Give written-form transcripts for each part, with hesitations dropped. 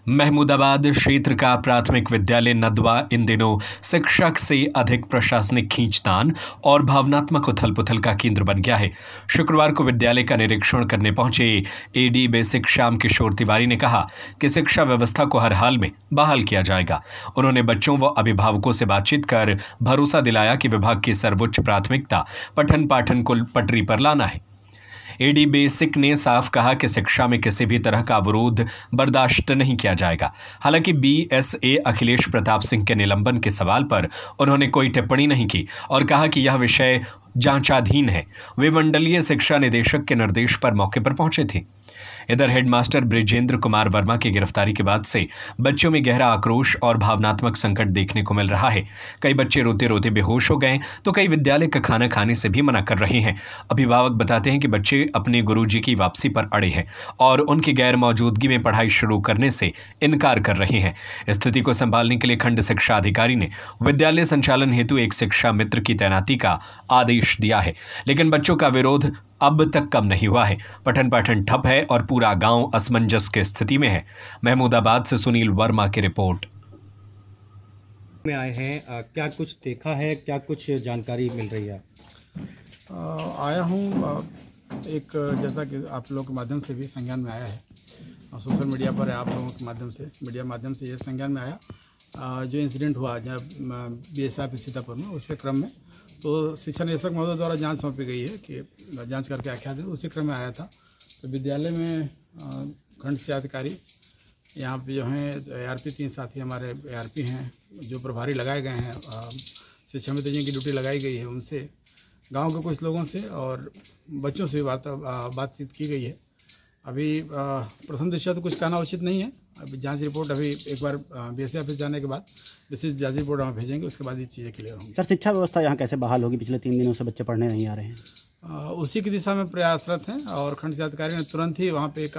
महमूदाबाद क्षेत्र का प्राथमिक विद्यालय नदवा इन दिनों शिक्षक से अधिक प्रशासनिक खींचतान और भावनात्मक उथल-पुथल का केंद्र बन गया है। शुक्रवार को विद्यालय का निरीक्षण करने पहुंचे एडी बेसिक श्याम किशोर तिवारी ने कहा कि शिक्षा व्यवस्था को हर हाल में बहाल किया जाएगा। उन्होंने बच्चों व अभिभावकों से बातचीत कर भरोसा दिलाया कि विभाग की सर्वोच्च प्राथमिकता पठन पाठन को पटरी पर लाना है। एडी बेसिक ने साफ कहा कि शिक्षा में किसी भी तरह का अवरोध बर्दाश्त नहीं किया जाएगा। हालांकि बीएसए अखिलेश प्रताप सिंह के निलंबन के सवाल पर उन्होंने कोई टिप्पणी नहीं की और कहा कि यह विषय जांचाधीन है। वे मंडलीय शिक्षा निदेशक के निर्देश पर मौके पर पहुंचे थे। इधर हेडमास्टर ब्रिजेंद्र कुमार वर्मा की गिरफ्तारी के बाद से बच्चों में गहरा आक्रोश और भावनात्मक संकट देखने को मिल रहा है। कई बच्चे रोते रोते बेहोश हो गए तो कई विद्यालय का खाना खाने से भी मना कर रहे हैं। अभिभावक बताते हैं कि बच्चे अपने गुरुजी की वापसी पर अड़े हैं और उनकी गैर मौजूदगी में पढ़ाई शुरू करने से इनकार कर रहे हैं। स्थिति को संभालने के लिए खंड शिक्षा अधिकारी ने विद्यालय संचालन हेतु एक शिक्षा मित्र की तैनाती का आदेश दिया है, लेकिन बच्चों का विरोध अब तक कम नहीं हुआ है। पठन पाठन ठप है और पूरा गांव असमंजस की स्थिति में है। महमूदाबाद से सुनील वर्मा की रिपोर्ट में आए हैं, क्या कुछ देखा है, क्या कुछ जानकारी मिल रही है? आया हूँ एक, जैसा कि आप लोगों के माध्यम से भी संज्ञान में आया है, सोशल मीडिया पर आप लोगों के माध्यम से माध्यम से ये संज्ञान में आया जो इंसिडेंट हुआ जब बीएसएफ सीतापुर में, उसके क्रम में तो शिक्षा निदेशक महोदय द्वारा जांच सौंपी गई है कि जांच करके आख्या दें। उसी क्रम में आया था तो विद्यालय में खंड शिक्षा अधिकारी यहाँ पे जो हैं ARP 3 साथी हमारे ARP हैं जो प्रभारी लगाए गए हैं, शिक्षा मित्र जिनकी ड्यूटी लगाई गई है, उनसे गांव के कुछ लोगों से और बच्चों से बातचीत की गई है। अभी प्रथम दृष्टया तो कुछ कहना उचित नहीं है। अभी जांच रिपोर्ट अभी एक बार BSA ऑफिस जाने के बाद विशेष जांच रिपोर्ट हम भेजेंगे, उसके बाद ये चीज़ें क्लियर होंगी। सर, शिक्षा व्यवस्था यहाँ कैसे बहाल होगी? पिछले 3 दिनों से बच्चे पढ़ने नहीं आ रहे हैं। उसी की दिशा में प्रयासरत हैं और खंड शिक्षा अधिकारी ने तुरंत ही वहाँ पे एक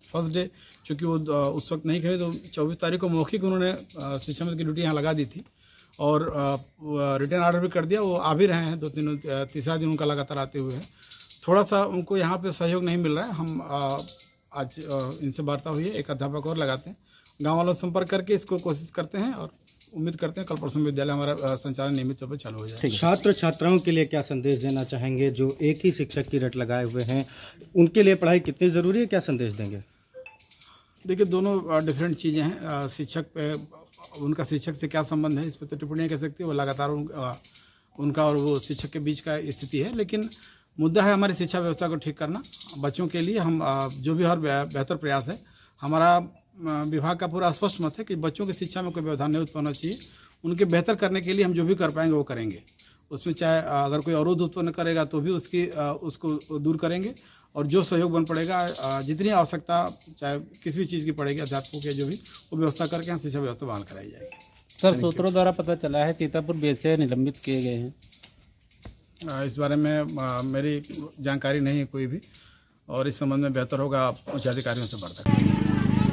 फर्स्ट डे, चूँकि वो उस वक्त नहीं गए तो 24 तारीख को मौखिक उन्होंने शिक्षा मित्र की ड्यूटी यहाँ लगा दी थी और रिटर्न ऑर्डर भी कर दिया। वो आ भी रहे हैं, 2-3 तीसरा दिन उनका लगातार आते हुए है। थोड़ा सा उनको यहाँ पे सहयोग नहीं मिल रहा है। हम आज इनसे वार्ता हुई है, एक अध्यापक और लगाते हैं, गांव वालों से संपर्क करके इसको कोशिश करते हैं और उम्मीद करते हैं कल परसों विद्यालय हमारा संचालन नियमित तौर पर चालू हो जाए। छात्र छात्राओं के लिए क्या संदेश देना चाहेंगे जो एक ही शिक्षक की रट लगाए हुए हैं? उनके लिए पढ़ाई कितनी ज़रूरी है, क्या संदेश देंगे? देखिए, दोनों डिफरेंट चीज़ें हैं। शिक्षक पे उनका शिक्षक से क्या संबंध है इस पर तो टिप्पणी नहीं कर सकती, वो लगातार उनका और वो शिक्षक के बीच का स्थिति है। लेकिन मुद्दा है हमारी शिक्षा व्यवस्था को ठीक करना। बच्चों के लिए हम जो भी हर बेहतर प्रयास है, हमारा विभाग का पूरा स्पष्ट मत है कि बच्चों की शिक्षा में कोई व्यवधान नहीं उत्पन्न होना चाहिए। उनके बेहतर करने के लिए हम जो भी कर पाएंगे वो करेंगे। उसमें चाहे अगर कोई अवरोध उत्पन्न करेगा तो भी उसको दूर करेंगे और जो सहयोग बन पड़ेगा, जितनी आवश्यकता चाहे किसी भी चीज़ की पड़ेगी अध्यापकों के जो भी, वो व्यवस्था करके यहाँ शिक्षा व्यवस्था बहाल कराई जाएगी। सर, सूत्रों द्वारा पता चला है सीतापुर BSA निलंबित किए गए हैं। इस बारे में मेरी जानकारी नहीं है कोई भी, और इस संबंध में बेहतर होगा उच्च अधिकारियों से वार्ता।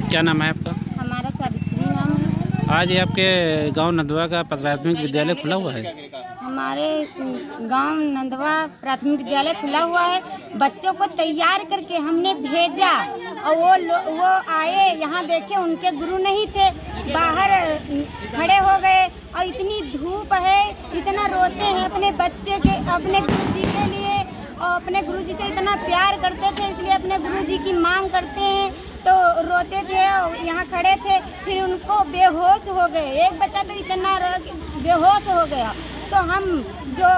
क्या नाम है आपका? हमारा सावित्री नाम है। आज ये आपके गांव नदवा का प्राथमिक विद्यालय खुला हुआ है। हमारे गांव नंदवा प्राथमिक विद्यालय खुला हुआ है। बच्चों को तैयार करके हमने भेजा और वो आए, यहाँ देखे उनके गुरु नहीं थे, बाहर खड़े हो गए और इतनी धूप है, इतना रोते हैं अपने बच्चे के, अपने गुरुजी के लिए, और अपने गुरुजी से इतना प्यार करते थे, इसलिए अपने गुरुजी की मांग करते हैं। तो रोते थे, यहाँ खड़े थे, फिर उनको बेहोश हो गए। एक बच्चा तो इतना बेहोश हो गया। तो हम जो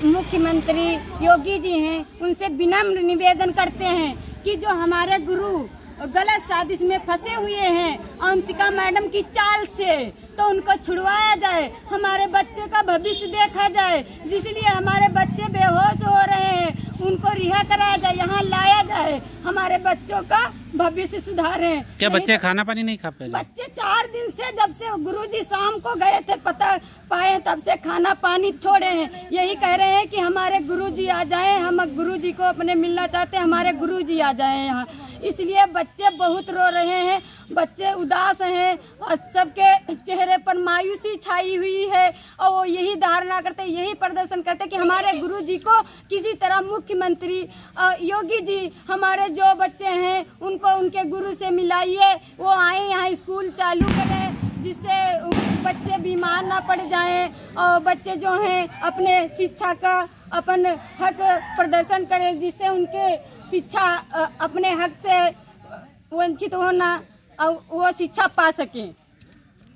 मुख्यमंत्री योगी जी हैं, उनसे विनम्र निवेदन करते हैं कि जो हमारे गुरु गलत साजिश में फंसे हुए हैं अंतिका मैडम की चाल से, तो उनको छुड़वाया जाए, हमारे बच्चे का भविष्य देखा जाए। जिसलिए हमारे बच्चे बेहोश हो रहे हैं, उनको रिहा कराया जाए, यहाँ लाया जाए, हमारे बच्चों का भविष्य सुधारें। क्या बच्चे खाना पानी नहीं खा पाए? बच्चे 4 दिन से, जब से गुरुजी शाम को गए थे पता पाए, तब से खाना पानी छोड़े हैं। यही कह रहे हैं कि हमारे गुरुजी आ जाएं, हम गुरुजी को अपने मिलना चाहते हैं, हमारे गुरुजी आ जाएं यहाँ। इसलिए बच्चे बहुत रो रहे हैं, बच्चे उदास हैं और सबके चेहरे चेहरे पर मायूसी छाई हुई है और वो यही धारणा करते, यही प्रदर्शन करते कि हमारे गुरु जी को किसी तरह मुख्यमंत्री योगी जी हमारे जो बच्चे हैं उनको उनके गुरु से मिलाइए, वो आए यहाँ स्कूल चालू करें जिससे बच्चे बीमार ना पड़ जाएं और बच्चे जो हैं अपने शिक्षा का अपन हक प्रदर्शन करें, जिससे उनके शिक्षा अपने हक से वंचित होना और वो शिक्षा पा सकें।